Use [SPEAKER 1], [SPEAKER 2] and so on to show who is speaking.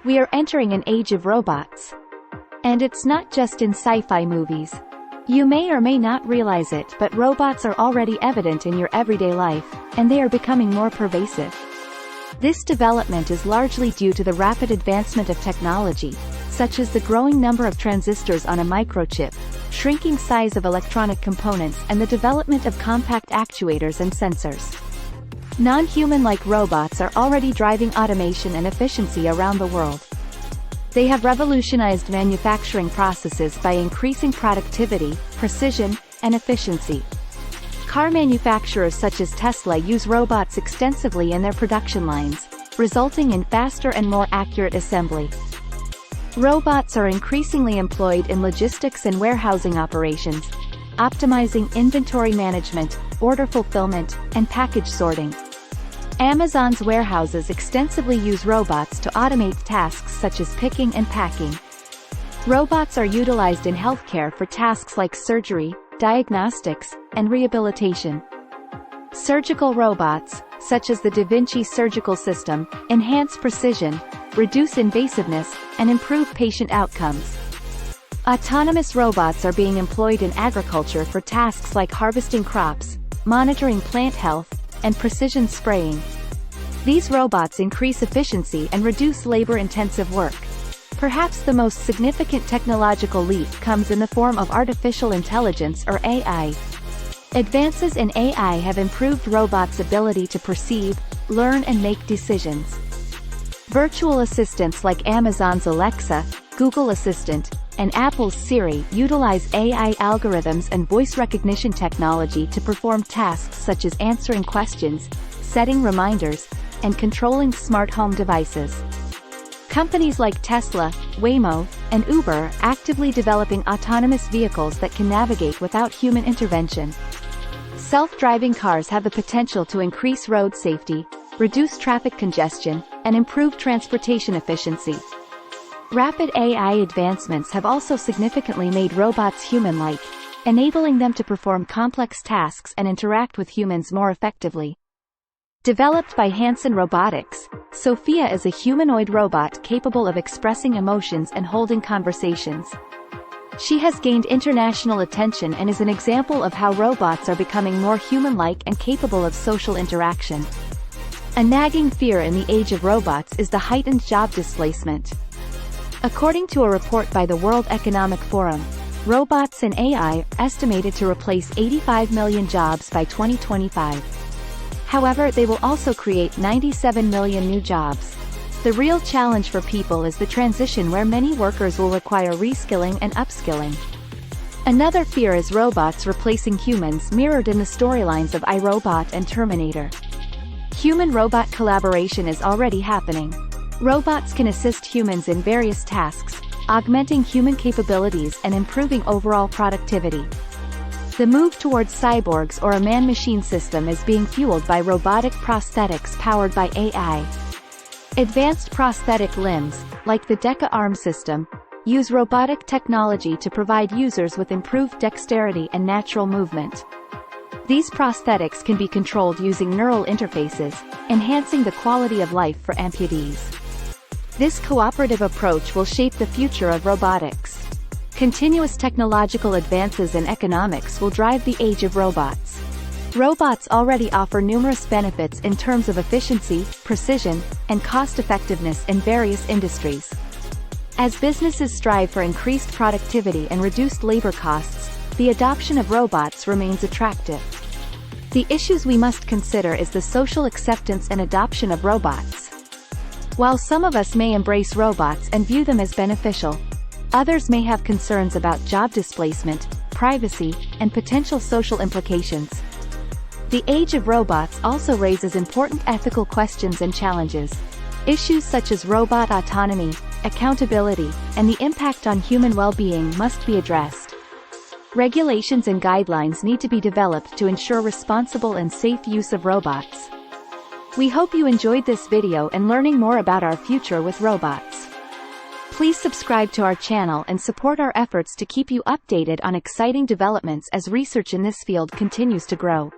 [SPEAKER 1] We are entering an age of robots. And it's not just in sci-fi movies. You may or may not realize it, but robots are already evident in your everyday life, and they are becoming more pervasive. This development is largely due to the rapid advancement of technology, such as the growing number of transistors on a microchip, shrinking size of electronic components, and the development of compact actuators and sensors. Non-human-like robots are already driving automation and efficiency around the world. They have revolutionized manufacturing processes by increasing productivity, precision, and efficiency. Car manufacturers such as Tesla use robots extensively in their production lines, resulting in faster and more accurate assembly. Robots are increasingly employed in logistics and warehousing operations, optimizing inventory management, order fulfillment, and package sorting. Amazon's warehouses extensively use robots to automate tasks such as picking and packing. Robots are utilized in healthcare for tasks like surgery, diagnostics, and rehabilitation. Surgical robots, such as the Da Vinci surgical system, enhance precision, reduce invasiveness, and improve patient outcomes. Autonomous robots are being employed in agriculture for tasks like harvesting crops, monitoring plant health, and precision spraying. These robots increase efficiency and reduce labor-intensive work. Perhaps the most significant technological leap comes in the form of artificial intelligence or AI. Advances in AI have improved robots' ability to perceive, learn, and make decisions. Virtual assistants like Amazon's Alexa, Google Assistant, and Apple's Siri utilize AI algorithms and voice recognition technology to perform tasks such as answering questions, setting reminders, and controlling smart home devices. Companies like Tesla, Waymo, and Uber are actively developing autonomous vehicles that can navigate without human intervention. Self-driving cars have the potential to increase road safety, reduce traffic congestion, and improve transportation efficiency. Rapid AI advancements have also significantly made robots human-like, enabling them to perform complex tasks and interact with humans more effectively. Developed by Hanson Robotics, Sophia is a humanoid robot capable of expressing emotions and holding conversations. She has gained international attention and is an example of how robots are becoming more human-like and capable of social interaction. A nagging fear in the age of robots is the heightened job displacement. According to a report by the World Economic Forum, robots and AI are estimated to replace 85 million jobs by 2025. However, they will also create 97 million new jobs. The real challenge for people is the transition where many workers will require reskilling and upskilling. Another fear is robots replacing humans, mirrored in the storylines of iRobot and Terminator. Human-robot collaboration is already happening. Robots can assist humans in various tasks, augmenting human capabilities and improving overall productivity. The move towards cyborgs or a man-machine system is being fueled by robotic prosthetics powered by AI. Advanced prosthetic limbs, like the DECA arm system, use robotic technology to provide users with improved dexterity and natural movement. These prosthetics can be controlled using neural interfaces, enhancing the quality of life for amputees. This cooperative approach will shape the future of robotics. Continuous technological advances in economics will drive the age of robots. Robots already offer numerous benefits in terms of efficiency, precision, and cost-effectiveness in various industries. As businesses strive for increased productivity and reduced labor costs, the adoption of robots remains attractive. The issues we must consider is the social acceptance and adoption of robots. While some of us may embrace robots and view them as beneficial, others may have concerns about job displacement, privacy, and potential social implications. The age of robots also raises important ethical questions and challenges. Issues such as robot autonomy, accountability, and the impact on human well-being must be addressed. Regulations and guidelines need to be developed to ensure responsible and safe use of robots. We hope you enjoyed this video and learning more about our future with robots. Please subscribe to our channel and support our efforts to keep you updated on exciting developments as research in this field continues to grow.